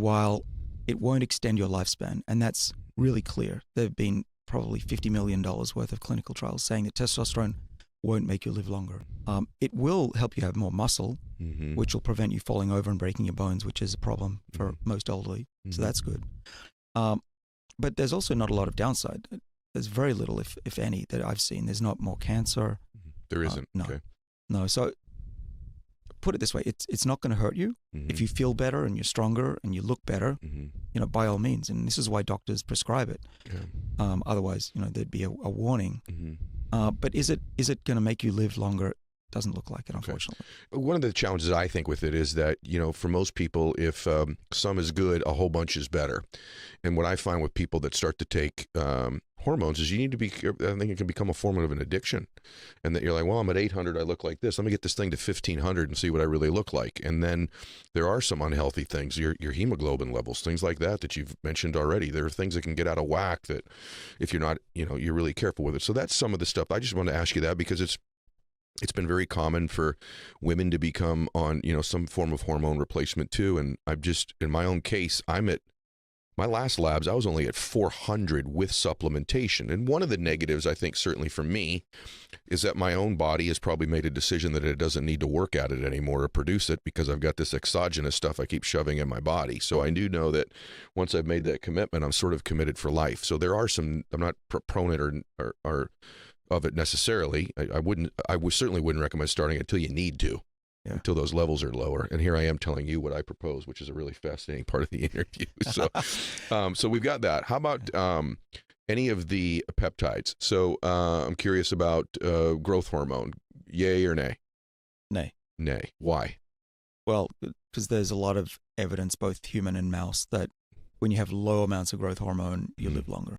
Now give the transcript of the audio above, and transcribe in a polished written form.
while it won't extend your lifespan, and that's really clear. There have been probably $50 million worth of clinical trials saying that testosterone won't make you live longer. It will help you have more muscle, which will prevent you falling over and breaking your bones, which is a problem for most elderly. So that's good. But there's also not a lot of downside. There's very little, if any, that I've seen. There's not more cancer. There isn't. No. Okay. No. So put it this way, it's not going to hurt you. If you feel better and you're stronger and you look better, by all means. And this is why doctors prescribe it. Yeah. Otherwise, there'd be a warning. But is it going to make you live longer? Doesn't look like it, unfortunately. Okay. One of the challenges I think with it is that, for most people, if some is good, a whole bunch is better. And what I find with people that start to take hormones is you need to be, I think it can become a form of an addiction. And that you're like, well, I'm at 800, I look like this. Let me get this thing to 1500 and see what I really look like. And then there are some unhealthy things, your hemoglobin levels, things like that you've mentioned already. There are things that can get out of whack that if you're not, you're really careful with it. So that's some of the stuff. I just want to ask you that because it's been very common for women to become on, some form of hormone replacement too. And I've just, in my own case, I'm at my last labs, I was only at 400 with supplementation. And one of the negatives, I think, certainly for me, is that my own body has probably made a decision that it doesn't need to work at it anymore or produce it because I've got this exogenous stuff I keep shoving in my body. So I do know that once I've made that commitment, I'm sort of committed for life. So there are some, I'm not proponent or of it necessarily. I certainly wouldn't recommend starting until you need to, until those levels are lower. And here I am telling you what I propose, which is a really fascinating part of the interview. So, so we've got that. How about any of the peptides? So I'm curious about growth hormone. Yay or nay? Nay. Nay. Why? Well, because there's a lot of evidence, both human and mouse, that when you have low amounts of growth hormone, you live longer.